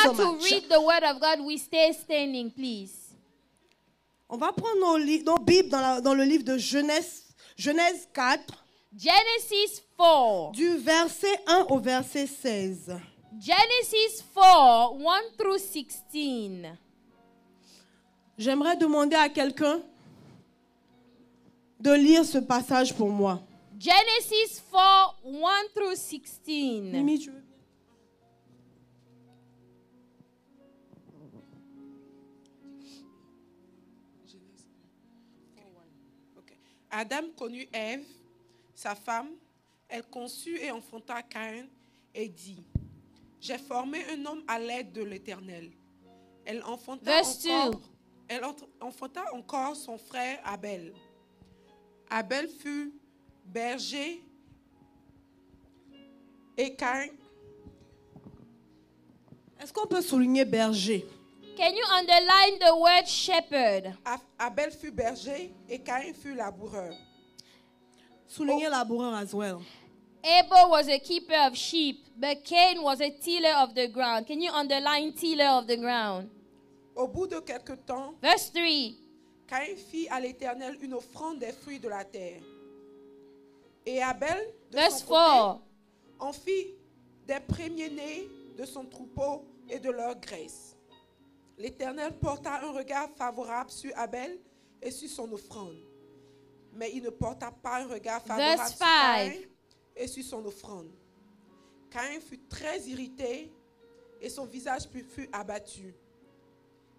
how to read the word of God, we stay standing, please. On va prendre nos Bibles dans le livre de Genèse 4, Genesis 4. du verset 1 au verset 16. Genesis 4, 1 through 16. J'aimerais demander à quelqu'un de lire ce passage pour moi. Genesis 4, 1 through 16. Mimi, tu veux bien? Adam connut Ève, sa femme. Elle conçut et enfanta Caïn et dit, j'ai formé un homme à l'aide de l'Éternel. Elle enfanta encore son frère Abel. Abel fut berger et Caïn. Est-ce qu'on peut souligner berger? Can you underline the word shepherd? Abel fut berger et Caïn fut laboureur. Souligner laboureur as well. Abel was a keeper of sheep, but Cain was a tiller of the ground. Can you underline tiller of the ground? Au bout de quelque temps, Verse 3. Caïn fit à l'Éternel une offrande des fruits de la terre. Et Abel, de Verse son 4. côté, en fit des premiers-nés de son troupeau et de leur graisse. L'Éternel porta un regard favorable sur Abel et sur son offrande. Mais il ne porta pas un regard favorable Verse sur Caïn 5. et sur son offrande. Caïn fut très irrité et son visage fut abattu.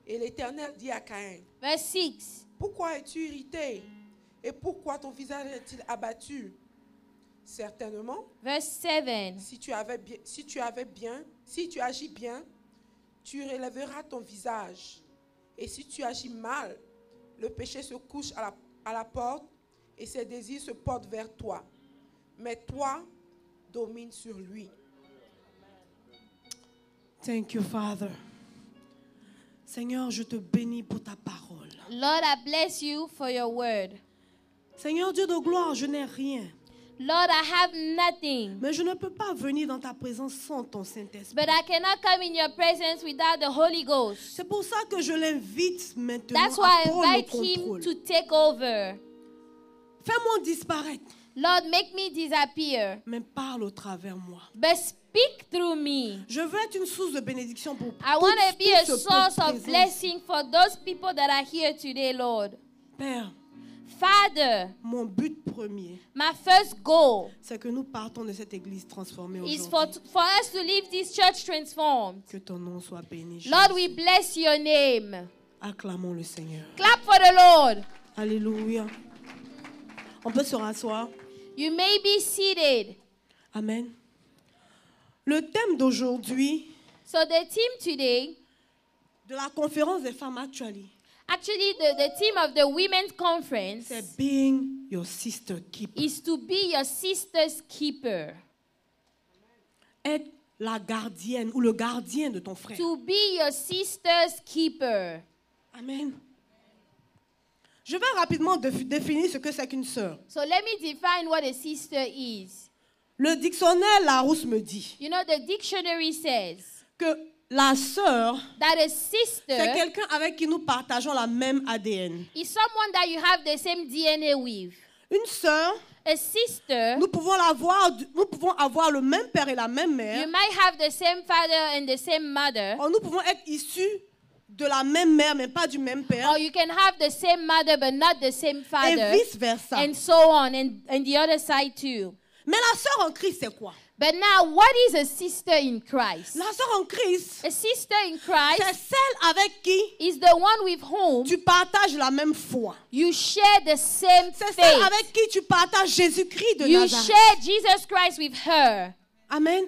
Et l'Éternel dit à Caïn, Verse 6. pourquoi es-tu irrité? Et pourquoi ton visage est-il abattu? Certainement, Verse 7. si tu agis bien, tu relèveras ton visage. Et si tu agis mal, le péché se couche à la porte et ses désirs se portent vers toi. Mais toi, domine sur lui. Thank you, Father. Seigneur, je te bénis pour ta parole. Lord, I bless you for your word. Seigneur Dieu de gloire, je n'ai rien. Lord, I have nothing, Mais je ne peux pas venir dans ta présence sans ton Saint-Esprit. but I cannot come in your presence without the Holy Ghost. C'est pour ça que je l'invite maintenant That's à why I prendre le invite him contrôle. to take over. Fais-moi disparaître, Lord, make me disappear, mais parle au travers moi. but speak through me. Je veux être une source de bénédiction pour I want to be a tout ce source peuple of présent. blessing for those people that are here today, Lord. Père, Father, mon but premier, my first goal c'est que nous partons de cette église transformée is aujourd'hui. for us to leave this church transformed. Que ton nom soit béni. Lord, Jésus. we bless your name. Acclamons le Seigneur. Clap for the Lord. Alléluia. On peut se rasseoir. You may be seated. Amen. Le thème d'aujourd'hui, So the theme today, de la conférence des femmes actually, the theme of the women's conference c'est being your sister keeper. is to be your sister's keeper. Être la gardienne ou le gardien de ton frère. To be your sister's keeper. Amen. Je vais rapidement définir ce que c'est qu'une sœur. So let me define what a sister is. Le dictionnaire Larousse me dit You know, the dictionary says que la sœur, that a c'est sister quelqu'un avec qui nous partageons la même ADN. is someone that you have the same DNA with. Une sœur, A sister, nous pouvons avoir le même père et la même you mère. might have the same father and the same mother, Nous pouvons être issus de la même mère, mais pas du même père. or you can have the same mother but not the same Et father, vice versa. and so on, and the other side too. Mais la sœur en Christ, c'est quoi? But now, what is a sister in Christ? La sœur en Christ, A sister in c'est Christ celle avec qui is the one with whom tu partages la même foi. you share the same C'est celle faith. avec qui tu partages Jésus-Christ de You Nazareth. share Jesus Christ with her. Amen.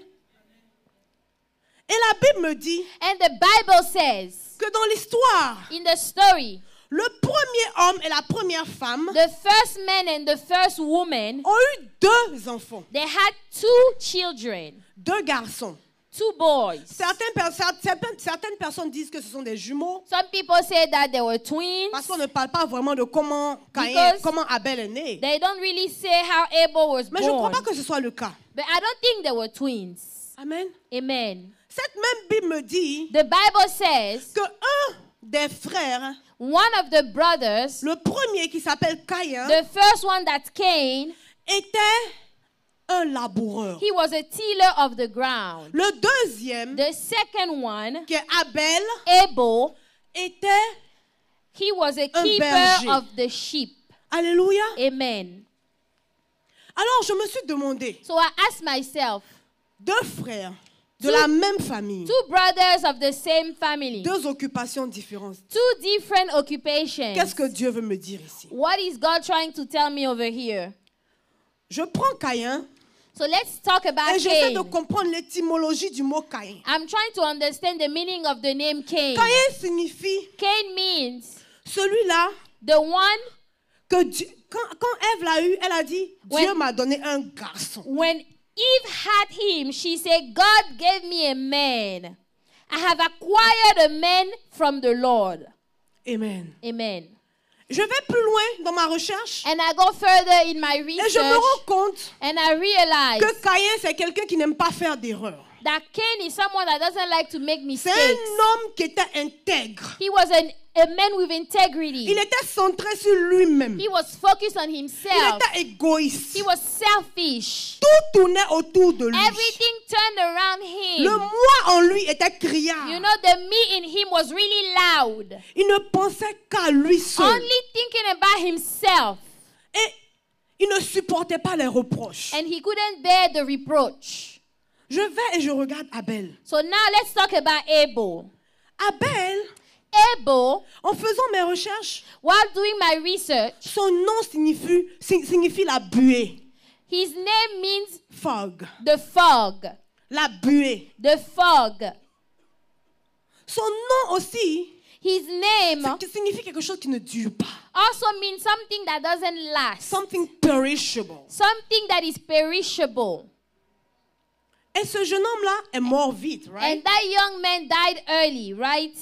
Et la Bible me dit And the Bible says que dans l'histoire, in the story, le premier homme et la première femme the first man and the first woman, ont eu 2 enfants, they had 2 children, 2 garçons. 2 boys. Certaines personnes disent que ce sont des jumeaux Some people say that they were twins. parce qu'on ne parle pas vraiment de comment Because Abel est né. They don't really say how Abel was Mais je ne crois born. pas que ce soit le cas. But I don't think they were twins. Amen. Amen. Cette même Bible me dit The Bible says que un des frères, one of the brothers, le premier qui s'appelle Caïn, the first one that's Cain, était un laboureur. he was a tiller of the ground. Le deuxième, The second one, qui est Abel, Abel, était, he was a un keeper berger. of the sheep. alléluia. Amen. Alors je me suis demandé, So I asked myself, deux frères de la même famille, two brothers of the same family, deux occupations différentes. two different occupations. Qu'est-ce que Dieu veut me dire ici? What is God trying to tell me over here? Je prends Caïn So let's talk about et j'essaie de Cain. comprendre l'étymologie du mot Caïn. I'm trying to understand the meaning of the name Cain. Caïn signifie Cain means celui-là the one que Dieu, quand Ève l'a eu, elle a dit, Ouais. Dieu m'a donné un garçon. when Eve had him, she said, God gave me a man. I have acquired a man from the Lord. Amen. Amen. Je vais plus loin dans ma recherche And I go further in my et je me research rends compte and I realize que Caïn, c'est quelqu'un qui n'aime pas faire d'erreurs. that Cain is someone that doesn't like to make C'est mistakes. un homme qui était intègre. He was a man with integrity. Il était centré sur lui-même. He was focused on Il himself. était égoïste. He was selfish. Tout tournait autour de lui. Everything turned around Le him. moi en lui était criard. You know, the me in him was really loud. Il ne pensait qu'à lui seul. Only thinking about himself. Et il ne supportait pas les reproches. And he couldn't bear the reproach. Je vais et je regarde Abel. So now let's talk about Abel. Abel, Abel, en faisant mes recherches, while doing my research, son nom signifie la buée. his name means Fog. the fog. La buée. The fog. Son nom aussi His name signifie quelque chose qui ne dure pas. also means something that doesn't last. Something perishable. Something that is perishable. Et ce jeune homme-là est mort vite, right? And that young man died early, right?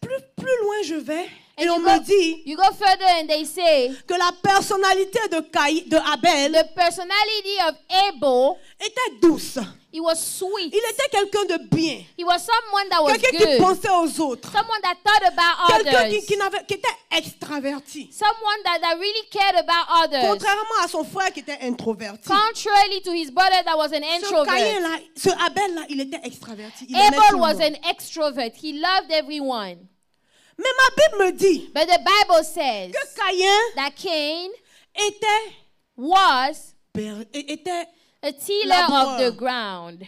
Plus loin je vais et And on me dit you go further and they say que la personnalité de Abel the personality of Abel, était douce. he was sweet. Il était quelqu'un de bien. He was someone that was Quelqu'un qui good. pensait aux autres. Someone that thought about Quelqu'un others. qui était extraverti. Someone that really cared about others. Contrairement à son frère qui était introverti. Contrarily to his brother that was an introvert. Ce Abel-là, il était extraverti. Il aimait tout Abel le was monde. an extrovert. He loved everyone. Mais ma Bible me dit But the Bible says que Caïn that Cain était was a tiller of the ground.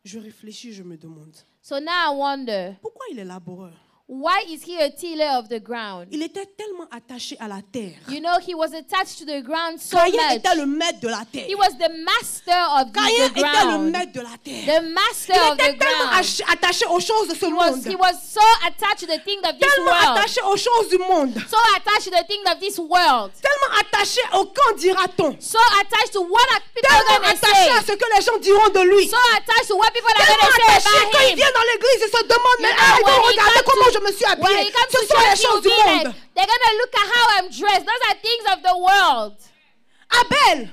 Je réfléchis, je me demande. So now I wonder, Pourquoi il est laboureur? why is he a tiller of the ground? Il était tellement attaché à la terre. You know, he was attached to the ground so Caïn much. était le maître de la terre. He was the master of Caïn the était le ground. maître de la terre. The master Il of the était tellement ground. attaché aux choses de ce monde. He was so attached to the things of this Tellement world. attaché aux choses du monde. So attached to the things of this world. Tellement attaché au quand dira-t-on. So attached to what people are Tellement going to attaché à say. ce que les gens diront de lui. So attached to what people are Tellement going to say attaché about quand il him. vient dans l'église, il se demande, mais You know, ils when vont he regarder comes comment to- je me suis When habillé. he comes Ce to sont les church, choses he'll du be like, monde. they're going to look at how I'm dressed. Those are things of the world. Abel,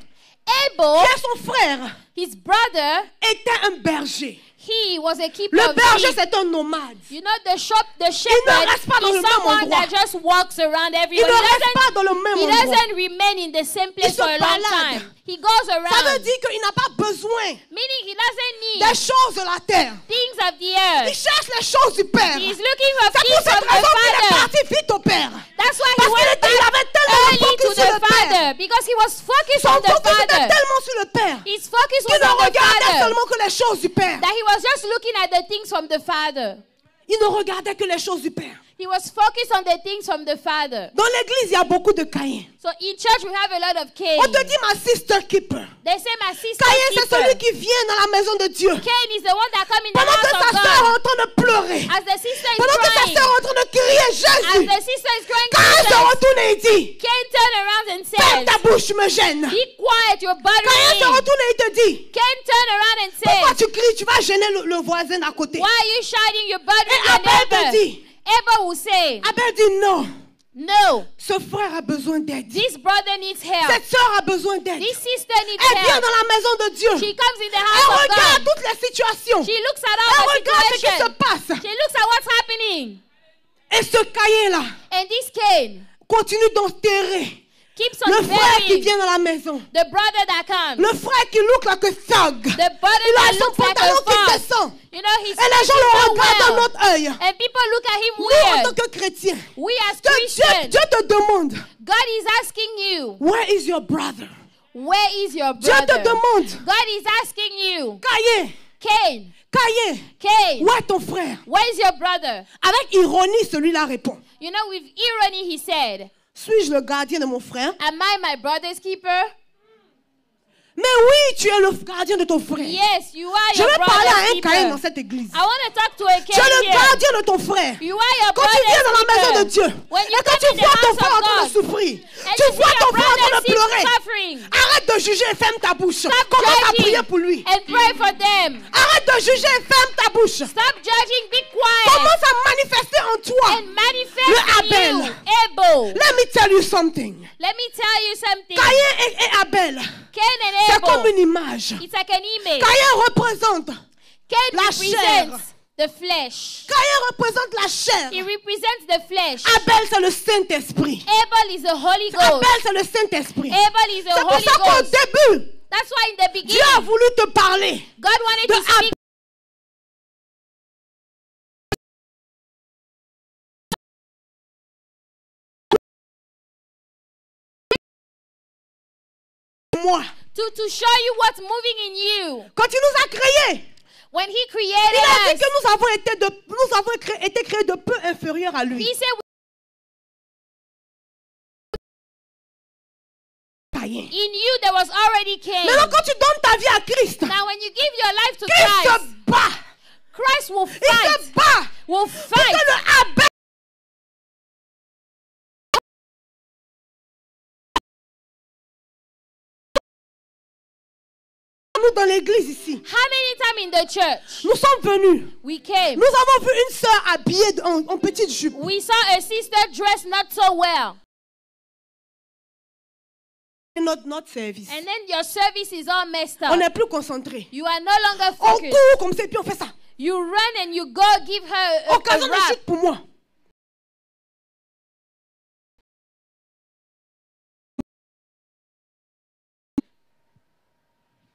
Abel, qui est son frère, his brother, était un berger. he was a keeper Le of berger, sheep. c'est un nomade. You know, the shepherd reste pas dans le is même someone endroit. that just walks around Il everywhere. ne reste pas dans le même He endroit. doesn't remain in the same place se for a long balade. time. He goes Ça veut around, dire qu'il n'a pas besoin meaning he doesn't need des choses de la terre. things of the Il earth. cherche les choses du Père. He's looking for C'est pour things cette from the raison qu'il est Father. parti vite au Père. That's why he Parce qu'il went il back avait tellement early to focus sur the le Père. Father because he was focused Son on the focus était Father. tellement sur le Père His focus qu'il was ne on the regardait Father seulement que les choses du Père. that he was just looking at the things from the Father. Il ne regardait que les choses du Père. He was focused on the things from the Father. Dans l'église, il y a beaucoup de Caïn. So in church we have a lot of Cain. On te dit ma sister keeper. They say my sister Caïn, c'est keeper. celui qui vient dans la maison de Dieu. Cain is the one that come in the Pendant que house sa of sœur est God. en train de pleurer. As the sister is Pendant que sa crying. sœur est en train de crier As Jésus. the sister is crying Caïn se Jesus, retourne et il dit, Cain turn around and ferme says, ta bouche, me gêne. be quiet, you're Caïn se bothering me. retourne et il te dit, Cain turn around and pourquoi says, tu cries, tu vas gêner le voisin d'à côté. why are you shouting, you're bothering Et your Abel te neighbor? dit, Abel will say, Abel dit non. No. Ce frère a besoin d'aide. This brother needs help. Cette sœur a besoin d'aide. This sister needs Elle vient help. dans la maison de Dieu. She comes in the Elle house of regarde God. toutes les situations. She looks at Elle all the regarde ce qui se situations. passe. She looks at what's happening. Et ce Caïn-là And this Cain continue d'enterrer keeps le on frère qui burying vient dans la maison. the brother that comes. Le frère qui look like a thug. The brother Il a that son looks like pantalon a qui fox. descend. You know, he's Et les gens le so regardent d'un well. autre œil. And people look at him Nous, en weird. tant que chrétiens, We as que Christians, Dieu te demande, God is asking you, where is your brother? where is your Dieu te brother? demande, God is asking you, Caïn, Cain, Caïn, Cain, où est ton frère? where is your brother? Avec ironie, celui-là répond, You know, with irony, he said, suis-je le gardien de mon frère? am I my brother's keeper? Mais oui, tu es le gardien de ton frère. Yes, you are Je your vais parler à brother's un Caïn dans keeper. cette église. I want to talk to a Tu es Cain le here. gardien de ton frère. You are your Quand tu viens dans la maison de brother's Dieu, keeper. When you et quand come tu in the vois ton house frère en of train de God, souffrir, and tu you vois see ton your frère en train brother de pleurer, suffering, arrête de juger et ferme ta bouche. stop Commence à prier judging pour lui. and pray for them. Arrête de juger et ferme ta bouche. Stop judging, be quiet, Commence à manifester en toi. and manifest Le in Abel. you. Abel. Let me tell you something. Let me tell you something. Caïn et Abel, Cain and c'est comme Abel, une image. it's like an image. Caïn représente, Cain la represents the flesh. Caïn représente la chair. He represents the flesh. Abel, c'est le Saint-Esprit. Abel is the Holy Ghost. Abel, c'est le Saint-Esprit. Abel is the C'est pour Holy ça qu'au Ghost. début, That's why in the Dieu beginning, a voulu te parler God wanted de to speak. moi. To show you what's moving in you. Quand il nous a créés, When He il created a dit us, que nous avons été créés de peu inférieurs à lui. He said Caïn. in you there was already Cain. Maintenant, quand tu donnes ta vie à Christ, Now when you give your life to Christ Christ, se bat. Christ will Il se fight. bat. Will Que fight. le Abel nous dans l'église ici. How many times in the church Nous sommes venus. we came? Nous avons vu une sœur habillée en petite jupe. We saw a sister dressed not so well. Et notre service. And then your service is all messed On up. n'est plus concentré. You are no longer On focused. court comme ça et puis on fait ça. You run and you go give her a Occasion de rap. chute pour moi.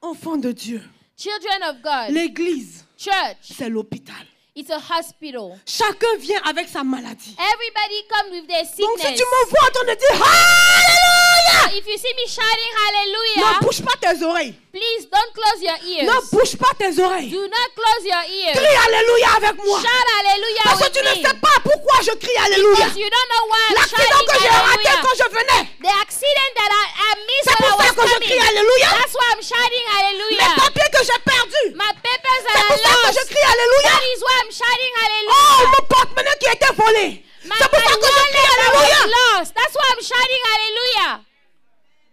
Enfants de Dieu, Children of God, l'église, church, c'est l'hôpital. it's a hospital. Chacun vient avec sa maladie. Everybody comes with their Donc si sickness. tu me vois en train de dire Alléluia, If you see me shouting ne hallelujah, bouge pas tes oreilles. please don't close your Ne ears. bouge pas tes oreilles. Do not close your ears. Crie Alléluia avec moi. Shout hallelujah Parce que with tu ne me. sais pas pourquoi je crie Alléluia. Because you don't know why I'm L'accident shouting que j'ai raté hallelujah. quand je venais, The accident that I missed c'est when I pour ça was que je coming. crie Alléluia. That's why I'm shouting Les hallelujah. papiers que j'ai perdus, My papers c'est are pour ça que lost. je crie Alléluia. That is why I'm shouting Oh, hallelujah. mon porte-monnaie qui a été volé. My C'est pour ça que je crie wallet Alléluia. was lost. That's why I'm shouting hallelujah.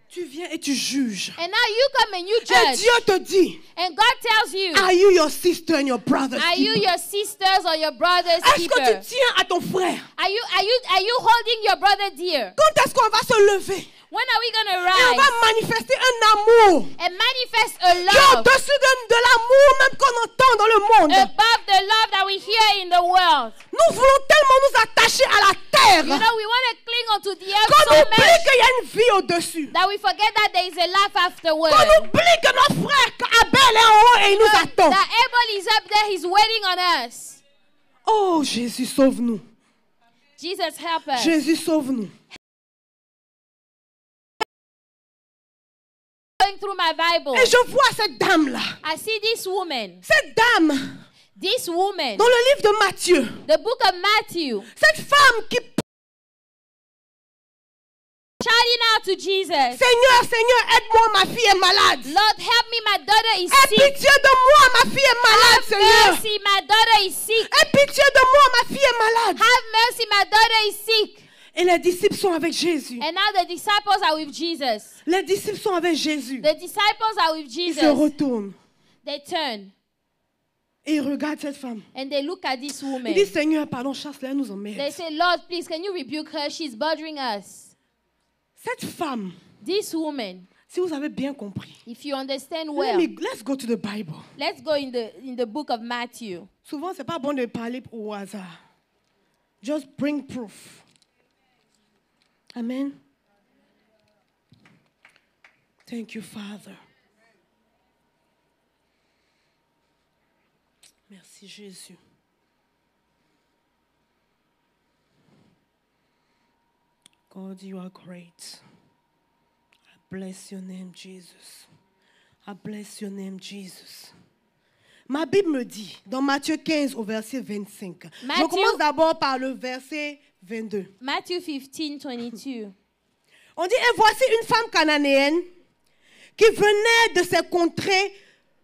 Tu viens et tu juges. And now you come and you Et judge. Dieu te dit, And God tells you, are you your sister and your brother's are you keeper? your sister's or your brother's Est-ce que keeper? tu tiens à ton frère? Are you holding your brother dear? Quand est-ce qu'on va se lever? When are we going to Et on rise va manifester un amour and manifest a qui est love au-dessus de l'amour même qu'on entend dans le monde. above the love that we hear in the world? Nous voulons tellement nous attacher à la terre You know, we want to cling onto the earth qu'on so oublie much qu'il y a une vie au-dessus. that we forget that there is a life afterward. Qu'on oublie que notre frère Abel est en haut et il nous attend. That Abel is up there, he's waiting on us. Oh, Jésus, sauve-nous. Jesus, help us. Jésus, sauve-nous. Going through my Bible, Et je vois cette dame-là. I see this woman. Cette dame, This woman, dans le livre de Matthieu. the book of Matthew, Cette femme qui, shouting out to Jesus, Seigneur, Seigneur, aide-moi, ma fille est malade. Lord, help me, my daughter is Aie sick. pitié de moi, ma fille est malade, Have Seigneur. mercy, my daughter is sick. Aie pitié de moi, ma fille est malade. Have mercy, my daughter is sick. Et les disciples sont avec Jésus. And now the disciples are with Jesus. Les disciples sont avec Jésus. The disciples are with Ils se Jesus. retournent. They turn Et ils regardent cette femme. And they look at this woman. Ils disent, Seigneur, pardon, chasse-la, elle nous emmerde. They say, Lord, please, can you rebuke her? She's bothering us. Cette femme, This woman, si vous avez bien compris, if you understand well, let's go to the Bible. let's go in the book of Matthew. Souvent, c'est pas bon de parler au hasard. Just bring proof. Amen. Thank you, Father. Merci, Jésus. God, you are great. I bless your name, Jesus. I bless your name, Jesus. Ma Bible me dit, dans Matthieu 15 au verset 25, je commence d'abord par le verset 22. Matthew 15, 22. On dit, et voici une femme cananéenne qui venait de ces contrées,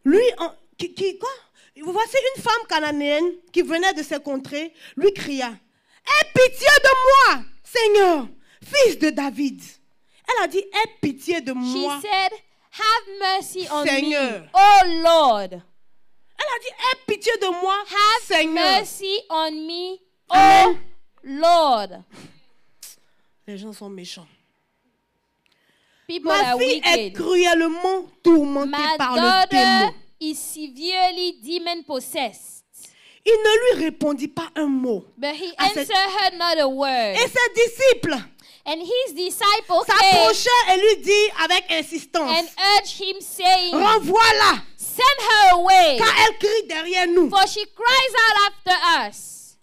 voici une femme cananéenne qui venait de ces contrées, lui cria, aie pitié de moi, Seigneur, fils de David. Elle a dit, aie pitié de moi. She said, have mercy on Seigneur. me, oh Lord. Elle a dit, aie pitié de moi, Have Seigneur. mercy on me, Amen. oh Lord. Les gens sont méchants. People Ma are fille est wicked. cruellement tourmentée My par le daughter démon. is severely demon possessed. Il ne lui répondit pas un mot. But he À answered her not a word. Et ses disciples And his disciples came s'approchaient et lui dit avec insistance, and urged him, saying, renvoie-la, send her away, car elle crie derrière nous. for she cries out after us.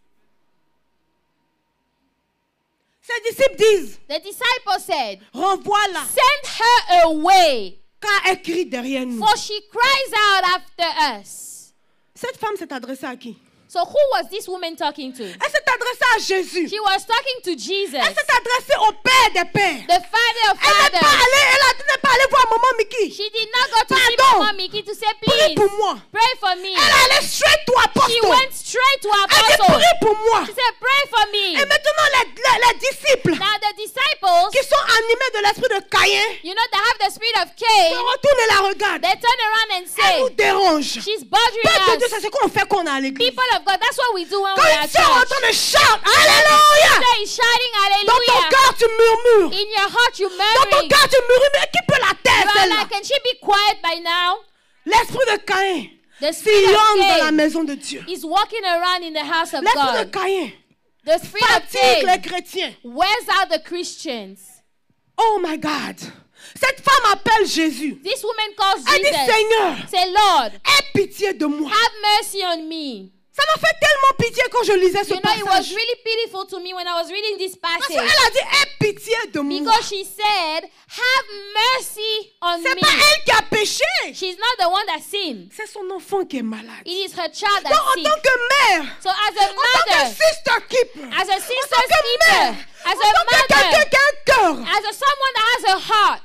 Ses disciples disent, The disciples said, renvoie-la, send her away, car elle crie derrière nous. for she cries out after us. Cette femme s'est adressée à qui? So who was this woman talking to? Elle s'est adressée à Jésus. She was talking to Jesus, Elle s'est adressée au Père des Pères. the Father of Elle n'est pas fathers. allée, elle n'est pas allée voir maman Mickey. She did not go to see Pardon. Mama Mickey to say, Prie please, pour moi. pray for me. Elle est allée straight to She apostle. went straight to Elle dit, Apostle. prie pour moi. She said, pray for me. Et maintenant, les disciples Now the disciples, qui sont animés de l'esprit de Caïn you know, they have the spirit of se Cain. retournent et la regardent. They turn around and Elle say, nous dérange. she's bothering Peuple de Dieu, us. c'est ce qu'on fait quand on est à l'église. People of God, that's what we do when Quand we une are at sœur church. entend le shout, Alléluia. Sister is shouting Dans ton hallelujah. cœur, tu murmures. In your heart, you Dans ton murmuring. cœur, tu murmures. Mais qui peut la taire, You are celle-là? like, can she be quiet by now? L'esprit de Caïn The spirit of sillonne dans la Cain maison de Dieu. is walking around in the house of L'esprit de God. Caïn The spirit of fatigue les Cain chrétiens. wears out the Christians. Oh my God. Cette femme appelle Jésus. This woman calls Elle dit, Jesus. Seigneur, Say, Lord, aie pitié de moi. have mercy on me. Ça m'a fait tellement pitié quand je lisais ce You know, it was passage. really pitiful to me when I was reading this Parce passage. qu'elle a dit, aie pitié de moi. Because she said, have mercy on C'est me. pas elle qui a péché. She's not the one that sinned. C'est son enfant qui est malade. It is her child Donc, that's en sick. tant que mère, So as a en tant que mother, sister keeper, as a en tant sister's que keeper, mère, as en tant que a quelqu'un mother, qui a un cœur, as a someone that has a heart,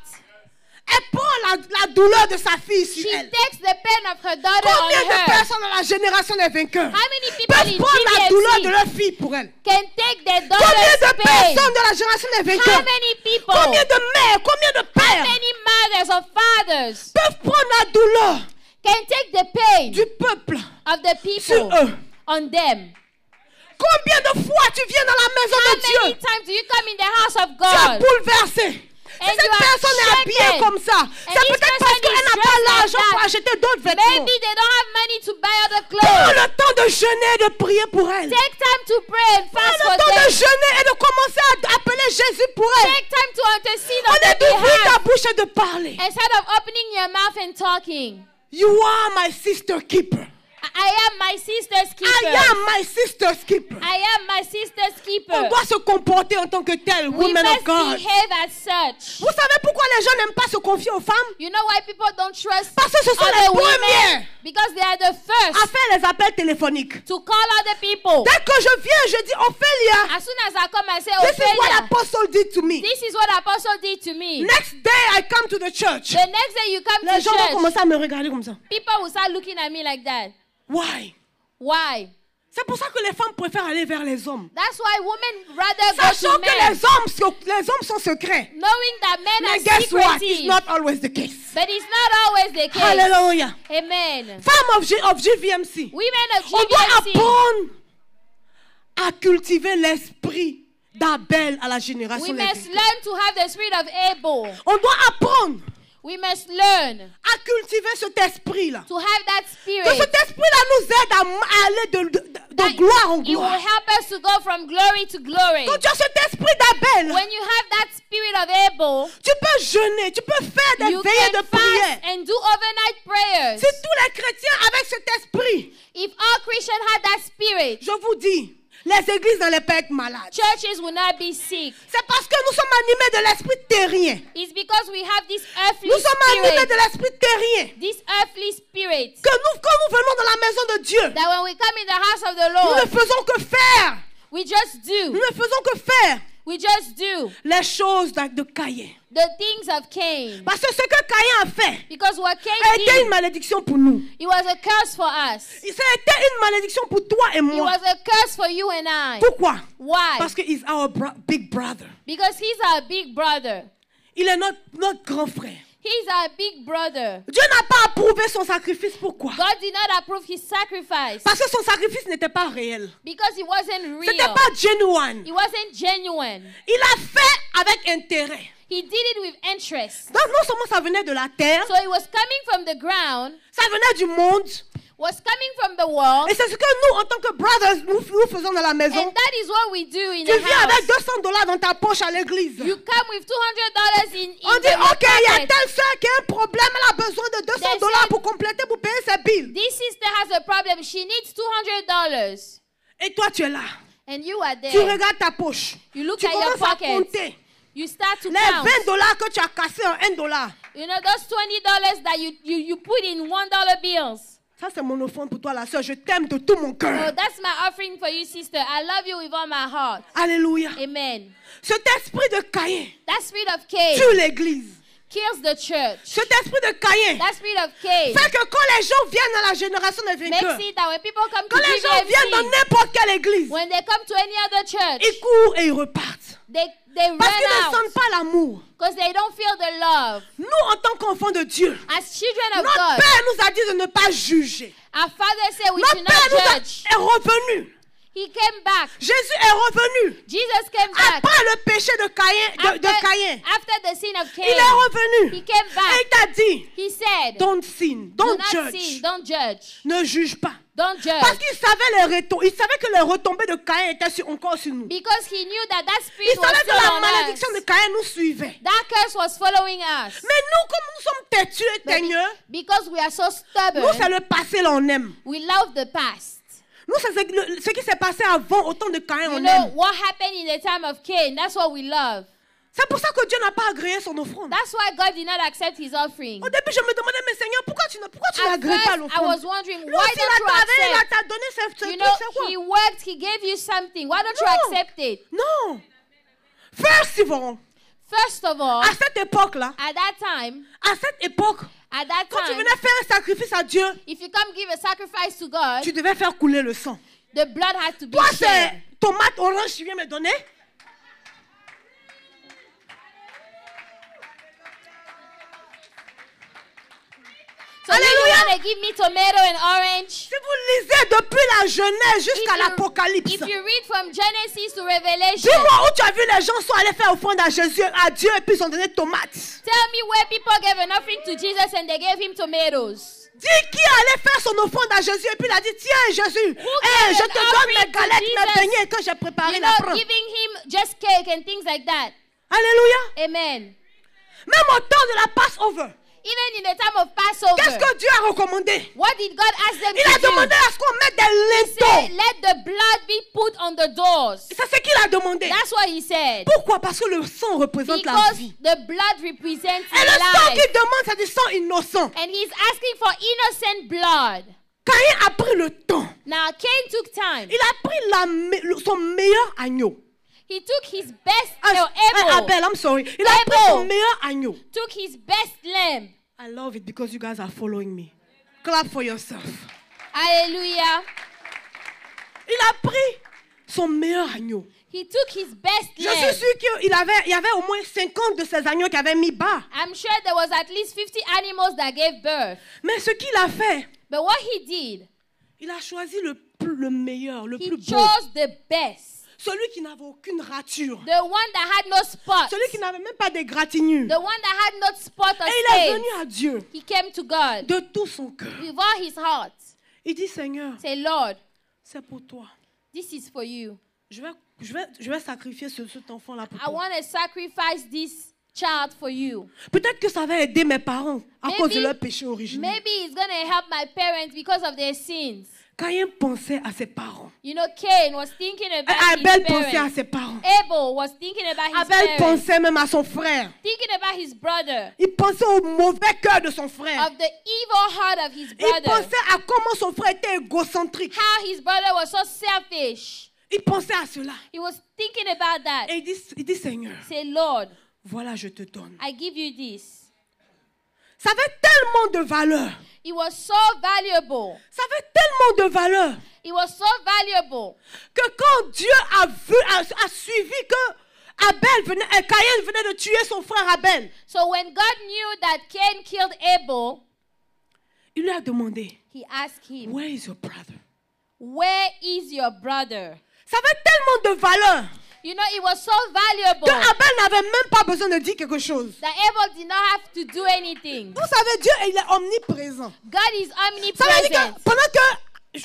elle prend la douleur de sa fille sur she elle. takes the pain of her daughter Combien on de her. personnes dans la génération des vainqueurs How many people peuvent in prendre la douleur de GBFC leur fille pour elle? can take their Combien daughter's de pain? personnes dans la génération des How vainqueurs, many people, combien de mères, combien de how pères many mothers or fathers peuvent prendre la douleur can take the pain du peuple of the sur people eux? on them? Combien de fois tu viens dans la maison How de Dieu, many times do you come in the house of tu es God? bouleversé? Si And cette you are personne est habillée shaken. comme ça, c'est this peut-être parce person qu'elle is n'a pas dressed like l'argent pour that. acheter d'autres vêtements. Maybe they don't have money to buy other Prends clothes. le temps de jeûner et de prier pour elle. Take time to pray and Prends fast le for temps de them. jeûner et de commencer à appeler Jésus pour elle. Take time to intercede On on est their d'ouvrir ta behalf bouche et de parler. instead of opening your mouth and talking. You are my sister keeper. I am my sister's keeper. I am my sister's keeper. I am my sister's keeper. On doit se comporter en tant que tel, We women must of God. behave as such. Vous savez pourquoi les gens n'aiment pas se confier aux femmes? You know why people don't trust Parce que ce sont les other women? premières Because they are the à first faire les appels téléphoniques. to call other people. Dès que je viens, je dis, Ophélia, As soon as I come and say, this is what Ophelia, apostle did to me. this is what Apostle did to me. Next day, I come to the church. The next day you come Les to gens vont church, commencer à me regarder comme ça. people will start looking at me like that. Why? Why? C'est pour ça que les femmes préfèrent aller vers les hommes. That's why women rather go Sachant to que men. les hommes sont secrets. Knowing that men Mais are guess what? It's secretive. not always the case. But it's not always the case. Hallelujah. Amen. Femmes of GVMC. Women of On doit GVMC, apprendre à cultiver l'esprit d'Abel à la génération we des must vivants. learn to have the spirit of Abel. On doit apprendre We must learn à cultiver cet esprit-là. to have that Que spirit. cet esprit-là nous aide à aller de gloire en It will gloire. help us to go from glory to glory. Quand tu as cet esprit d'Abel, When you have that spirit of Abel, tu peux jeûner, tu peux faire des you veillées de can prière. fast and do overnight prayers. Si tous les chrétiens avec cet esprit, If all Christians had that spirit, je vous dis, les églises n'allaient pas être malades. churches will not be sick. C'est parce que nous sommes animés de l'esprit terrien. It's because we have this earthly Nous sommes animés spirit, de l'esprit terrien. this earthly spirit, Que nous, quand nous venons dans la maison de Dieu, that when we come in the house of the nous ne Lord, faisons que faire. we just Nous do. ne faisons que faire We just do les choses de Caïn. the things of Cain. Parce que ce que Caïn a fait Because what Cain a été une did, malédiction pour nous. it was a curse for us. Ça a été une malédiction pour toi et It moi. was a curse for you and I. Pourquoi? Why? Parce que he's our big brother. Because he's our big brother. Il est notre grand frère. He's our big brother. Dieu n'a pas approuvé son sacrifice. Pourquoi? God did not approve his sacrifice Parce que son sacrifice n'était pas réel. because it wasn't C'était real. pas genuine. It wasn't genuine. Il a fait avec intérêt. He did it with interest. Donc non seulement ça venait de la terre, So it was coming from the ground, ça venait du monde. was coming from the world, Et c'est ce que nous, en tant que brothers, nous faisons dans la maison. and that is what we do in Tu the viens avec house. $200 dans ta poche à l'église. You come with $200 in On dit, your ok, il y a pocket. telle soeur qui a un problème, elle a besoin de $200 pour compléter, pour payer ses billes. This sister has a problem. She needs $200. Et toi, tu es là. And you are Tu there. regardes ta poche. You look Tu at your commences à pocket. compter. You start to Les count. $20 que tu as cassés en $1. You know, those $20 that you put in $1 bills. Ça, c'est mon offrande pour toi, la soeur. Je t'aime de tout mon Oh, cœur. that's my offering for you, sister. I love you with all my heart. Alléluia. Amen. Cet esprit de Caïn That spirit of Cain tue l'église. kills the church. Cet esprit de Caïn That spirit of Cain fait que quand les gens viennent dans la génération des vainqueurs, makes it that when people come to quand les gens viennent dans GVMC, n'importe quelle église, when they come to any other church, ils courent et ils repartent. they Parce qu'ils ne run sentent out pas l'amour. because they don't feel the love. Nous, en tant qu'enfants de Dieu, As children of notre God, Père nous a dit de ne pas juger. our Father said we Notre should Père not nous judge. est revenu. He came back. Jésus est revenu. Jesus came back Après le péché de Caïn, de Caïn, after the sin of il Cain. est revenu. He came Et back. il t'a dit, He said, don't sin, do don't not judge. sin, don't judge. Ne juge pas. Don't Parce judge. qu'il savait il savait que les retombées de Caïn étaient encore sur nous. Because he knew that Il spirit was savait que still la on malédiction de us. Caïn nous suivait. That curse was following us. Mais nous, comme nous sommes têtus et teigneux, Because we are so nous, c'est stubborn, le passé, là, on aime. we love the past. Nous, c'est ce qui s'est passé avant, au temps de Caïn, You on know, aime. what happened in the time of Cain, that's what we love. C'est pour ça que Dieu n'a pas agréé son offrande. That's why God did not accept his offering. Au début, je me demandais, mais Seigneur, pourquoi tu At n'agrées pas first, I l'offrande? was wondering, Lui why aussi, il don't you a accept? t'a donné ce You truc, know, c'est quoi? he worked, he gave you something. Why don't you No. accept it? Non. First of all, First of all, à cette époque-là, at that time, quand tu venais faire un sacrifice à Dieu, if you come give a sacrifice to God, tu devais faire couler le sang. the blood had to be Toi, shed. c'est tomate orange que tu viens me donner. So if you Alléluia. want to give me tomato and orange, Si vous lisez depuis la Genèse jusqu'à l'Apocalypse, if you read from Genesis to Revelation, dis-moi où tu as vu les gens sont allés faire offrande à Jésus, à Dieu, et puis ils ont donné tomates. tell me where people gave an offering to Jesus and they gave him tomatoes. Dis qui allait faire son offrande à Jésus et puis il a dit, tiens Jésus, gave je an te donne offering mes to galettes, mes Jesus? beignets que j'ai préparés You là. know, giving him just cake and things like that. Alléluia. Amen. Même au temps de la Passover, Even in the time of Passover, qu'est-ce que Dieu a recommandé? what did God ask them Il a to do? demandé à ce qu'on mette des He said, linteaux. let the blood be put on the doors. C'est ce qu'il a demandé. That's what he said. Pourquoi? Parce que le sang représente la Because vie. the blood represents Et le sang life. qu'il demande, c'est du sang innocent. And he's asking for innocent blood. Caïn a pris le temps. Now, Cain took time. Il a pris son meilleur agneau. He took his best, Abel, I'm sorry. Il a pris son meilleur agneau. took his best lamb. I love it because you guys are following me. Clap for yourself. Hallelujah. Il a pris son meilleur agneau. He took his best Je lamb. suis sûr qu'il y avait au moins 50 de ces agneaux qui avaient mis bas. I'm sure there was at least 50 animals that gave birth. Mais ce qu'il a fait, But what he did, il a choisi le meilleur, le he plus beau. chose the best. Celui qui n'avait aucune rature. The one that had no spots. Celui qui n'avait même pas d'égratignure. The one that had no spot or Et il est stain. venu à Dieu He came to God de tout son cœur. with all his heart. Il dit, Seigneur, Say, Lord, c'est pour toi. this is for you. Je vais sacrifier cet enfant-là pour I toi. want to sacrifice this child for you. Peut-être que ça va aider mes parents à Maybe- cause de leur péché originel. Maybe it's going to help my parents because of their sins. Caïn pensait à ses parents. You know, Cain was thinking Et about Abel his pensait à parents. ses parents. Abel was thinking about his Abel parents. pensait même à son frère. Thinking about his brother. Il pensait au mauvais cœur de son frère. Of the evil heart of his Il brother. pensait à comment son frère était égocentrique. How his brother was so selfish. Il pensait à cela. He was thinking about that. Et il dit, Seigneur, Say, Lord, voilà, je te donne. I give you this. Ça avait tellement de valeur. It was so valuable. Ça avait tellement de valeur It was so valuable que quand Dieu a suivi que Caïn venait de tuer son frère Abel, So when God knew that Cain killed Abel, il lui a demandé, he asked him, Where is your brother? where is your brother? Ça avait tellement de valeur You know, it was so valuable que Abel n'avait même pas besoin de dire quelque chose. that Abel did not have to do anything. Vous savez, Dieu, il est omniprésent. God is Ça veut dire omnipresent. que pendant que...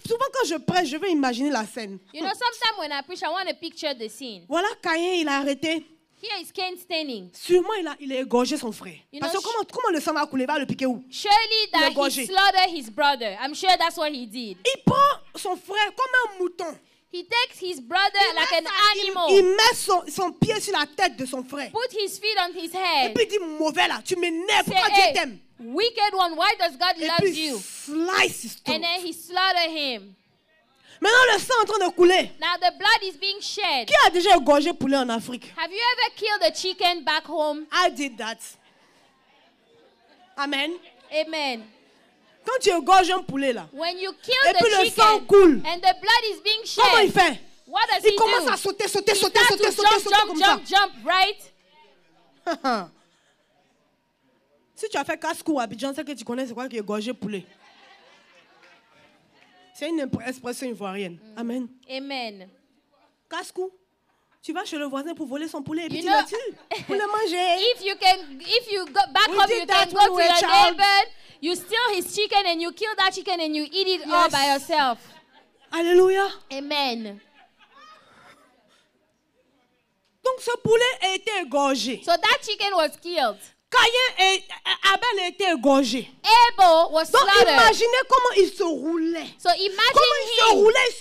souvent quand je prêche, je vais imaginer la scène. You know, sometimes when I preach, I want to picture the scene. Voilà, Caïn, il a arrêté. Here is Cain standing. Sûrement, il a égorgé son frère. You Parce know, que comment le sang va couler? Il va le piquer où? Surely that he Égorgé. slaughtered his brother. I'm sure that's what he did. Il prend son frère comme un mouton. He takes his brother like an animal, Il met son pied sur la tête de son frère. put his feet on his Et head. puis il dit, mauvais là, tu m'énerves. Say, Pourquoi Dieu hey, t'aime? wicked one, why does God Et love puis you? slice his throat. And then he slaughtered him. Maintenant le sang est en train de couler. Now the blood is being shed. Qui a déjà égorgé poulet en Afrique? Have you ever killed a chicken back home? I did that. Amen. Amen. Quand tu égorges un poulet là, When you kill et puis the le sang chicken coule, and the blood is being comment il shed, fait? what does Il he commence do? à sauter He starts to comme ça. jump, right? Si tu as fait casse-cou à Abidjan, c'est que tu connais c'est quoi qui est égorgé poulet. C'est une expression ivoirienne. Amen. Amen. Casse-cou. Tu vas chez le voisin pour voler son poulet et puis You tu know, le tues pour le manger. If you go back We home, did you that can when go we to were your child. neighbor, you steal his chicken and you kill that chicken and you eat it all Yes. by yourself. Alléluia. Amen. Donc ce poulet a été égorgé. So that chicken was killed. Abel a été égorgé. Abel was Donc slaughtered. imaginez comment il se roulait. So imagine Comment il se him. roulait, il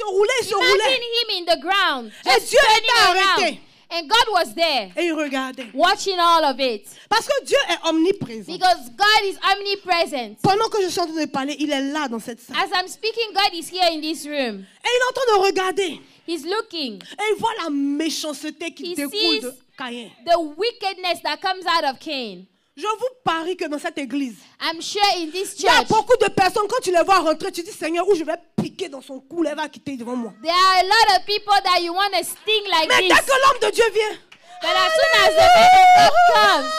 se roulait. Imagine him in the ground, Et just Dieu turning était arrêté. around. And God was there, Et il regardait. watching all of it. Parce que Dieu est omniprésent. Because God is omnipresent. Pendant que je suis en train de parler, il est là dans cette salle. As I'm speaking, God is here in this room. Et il est en train de regarder. He's looking. Et il voit la méchanceté qui He découle sees de Caïn. the wickedness that comes out of Cain. Je vous parie que dans cette église, I'm sure in this il y a church, beaucoup de personnes, quand tu les vois rentrer, tu dis, Seigneur, où je vais piquer dans son cou, elle va quitter devant moi. there are a lot of people that you want to sting like Mais dès this. que l'homme de Dieu vient, But as soon as the man of God comes,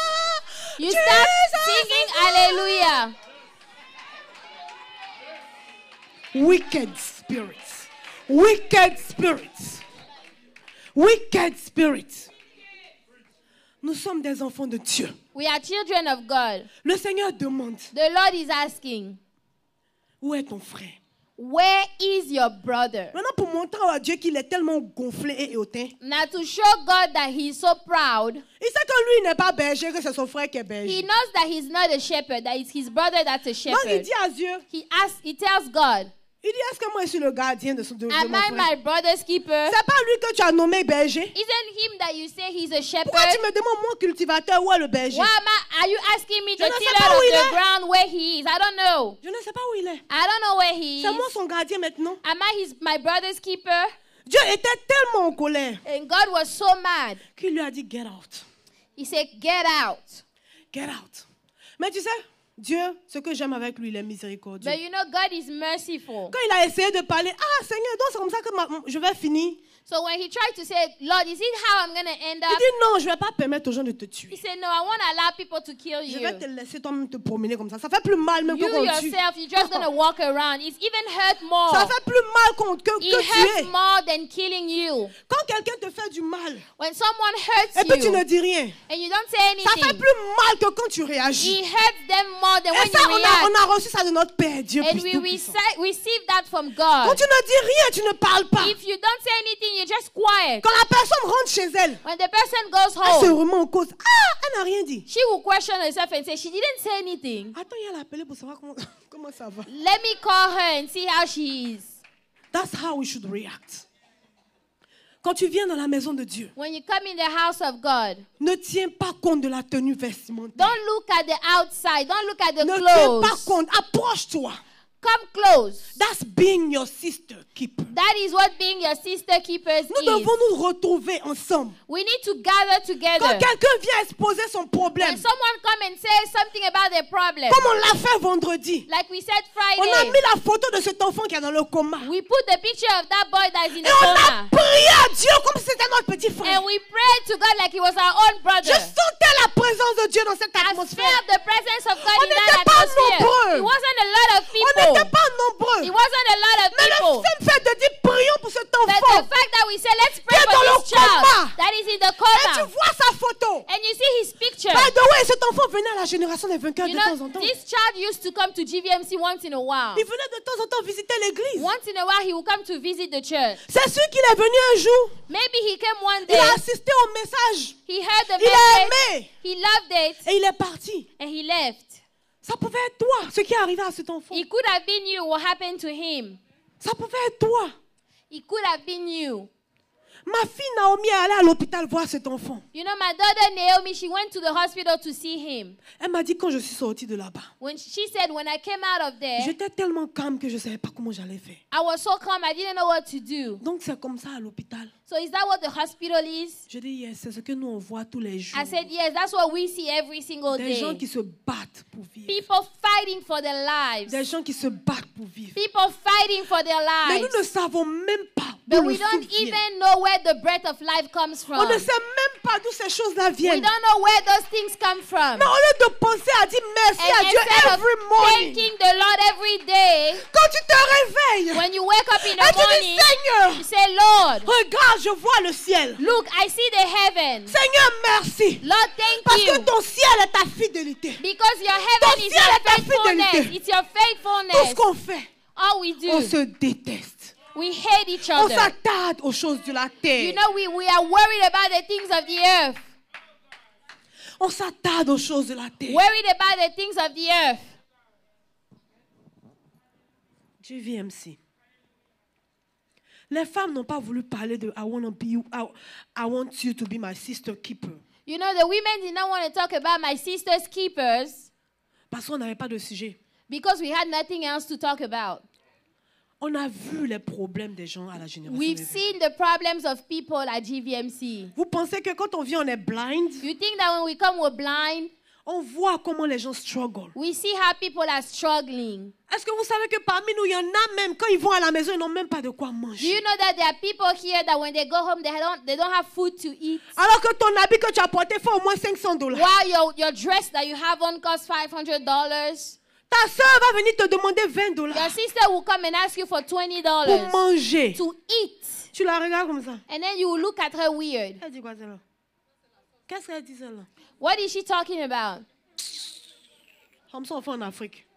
you start singing hallelujah. wicked spirits, wicked spirits, wicked spirits. Nous sommes des enfants de Dieu. We are children of God. Le Seigneur demande, The Lord is asking, où est ton frère? where is your brother? Maintenant, pour montrer à Dieu qu'il est tellement gonflé et hautain, Now to show God that he is so proud, il sait que lui n'est pas berger, que c'est son frère qui est he berger. knows that he's not a shepherd, that it's his brother that's a Donc il shepherd. dit à Dieu, He tells God, il dit, est-ce que moi je suis le gardien de mon am I frère? my brother's keeper? C'est pas lui que tu as nommé berger. Isn't him that you say he's a shepherd? Pourquoi tu me demandes, moi, cultivateur, où est le berger? Are you asking me Je to ne sais till pas out où of il the est. ground where he is? I don't know. Je ne sais pas où il est. I don't know where he C'est moi is. son gardien maintenant. Am I my brother's keeper? Dieu était tellement en colère And God was so mad. qu'il lui a dit, get out. He said, get out. Get out. Mais tu sais, Dieu, ce que j'aime avec lui, il est miséricordieux. But you know, God is merciful. Quand il a essayé de parler, ah Seigneur, donc c'est comme ça que je vais finir. So when he tried to say, Lord, is it how I'm going to end Il up? dit non, je ne vais pas permettre aux gens de te He tuer. said, no, I won't allow people to kill Je you. vais te laisser toi-même te promener comme ça. Ça fait plus mal même que You qu'on tue. yourself, you're just going to walk around. It's even hurt more. Ça fait plus mal que It tuer. hurts more than killing you. Quand quelqu'un te fait du mal When someone hurts et puis tu ne you dis rien, and you don't say ça fait anything, plus mal que quand tu réagis. it hurts them more than Et when ça, you react. on a reçu ça de notre Père, Dieu And we Tout-Puissant. receive that from Quand God. tu ne dis rien, tu ne parles pas. If you don't say anything, you're just quiet. Quand la personne rentre chez elle, When the person goes elle se home, remet en cause. Ah, elle n'a rien dit. she will question herself and say, she didn't say anything. Attends, il y a l'appelé pour savoir comment ça va. Let me call her and see how she is. That's how we should react. Quand tu viens dans la maison de Dieu, When you come in the house of God, ne tiens pas compte de la tenue vestimentaire. don't look at the outside. Don't look at the Ne tiens pas clothes. compte. Approche-toi. Come close. That's being your sister keeper. That is what being your sister keepers Nous is. devons nous retrouver ensemble. We need to gather Quand together. quelqu'un vient exposer son problème, When someone come and say something about their problem, comme on l'a fait vendredi, like we said on a Friday, mis la photo de cet enfant qui est dans le coma. we put the picture of that boy that is in Et the on a coma. prié à Dieu comme si c'était notre petit frère. And we prayed to God like he was our own Je brother. sentais la présence de Dieu dans cette I atmosphère. felt the presence of God On in that n'était pas atmosphere. nombreux. It wasn't a lot of On people. n'était pas nombreux. It wasn't a lot of Mais le people. simple fait de dire prions pour cet But the enfant. fact that we say, let's pray Qui est for dans le this child coma. that is in the Et tu coma, vois sa photo. and you see his picture. By the way, cet enfant venait à la génération des vainqueurs You de temps en know, temps. this child used to come to GVMC once in a while. Il venait de temps en temps visiter l'église. Once in a while, he will come to visit the church. C'est sûr qu'il est venu un jour. Maybe he came one Il day, a assisté au message. he heard the Il a message, aimé. he loved it, Et il est parti. and he left. Ça pouvait être toi, ce qui est arrivé à cet enfant. It could have been you, what happened to him. Ça pouvait être toi. It could have been you. Ma fille Naomi est allée à l'hôpital voir cet enfant. You know, my daughter Naomi, she went to the hospital to see him. Elle m'a dit quand je suis sortie de là-bas. She said, when I came out of there, J'étais tellement calme que je ne savais pas comment j'allais faire. I was so calm, I didn't know what to do. Donc c'est comme ça à l'hôpital. So is that what the hospital is? Je dis yes, c'est ce que nous on voit tous les jours. I said, yes, that's what we see every single Des gens day. qui se battent pour vivre. People fighting for their lives. Des gens qui se battent pour vivre. People fighting for their Mais lives. nous ne savons même pas But d'où we le don't souffle vient. even know where the breath of life comes On from. ne sait même pas d'où ces choses-là We viennent. don't know where those things come from. Mais au lieu de penser à dire merci à And Dieu instead of every morning, thanking the Lord every day, quand tu te réveilles, when you wake up in et the tu dis morning, Seigneur, you say, Lord, regarde, je vois le ciel. look, I see the heaven. Seigneur, merci. Lord, thank Parce que you. ton ciel est ta fidélité. Because your heaven is ciel your est ta faithfulness. fidélité. It's your Tout ce faithfulness. qu'on fait, All we on do, se déteste. we hate each On other. s'attarde aux choses de la terre. You know, we are worried about the things of the earth. On s'attarde aux choses de la terre. Worried about the things of the earth. GVMC. Les femmes n'ont pas voulu parler de I want you to be my sister keeper. You know, the women did not want to talk about my sister's keepers Parce qu'on n'avait pas de sujet. because we had nothing else to talk about. On a vu les problèmes des gens à la génération. We've des seen the problems of people at GVMC. Vous pensez que quand on vient, on est blind? You think that when we come, we're blind? On voit comment les gens struggle. We see how people are struggling. Est-ce que vous savez que parmi nous, il y en a même, quand ils vont à la maison, ils n'ont même pas de quoi Do manger. you know that there are people here that when they go home, they don't have food to eat? Alors que ton habit que tu as porté fait au moins $500. While your dress that you have on costs $500. Ta soeur va venir te demander $20 Your sister will come and ask you for $20 pour manger. to eat. Tu la regardes comme ça. And then you will look at her weird. Elle dit quoi celle-là? Qu'est-ce qu'elle dit celle-là? What is she talking about? Comme ça on fait en Afrique.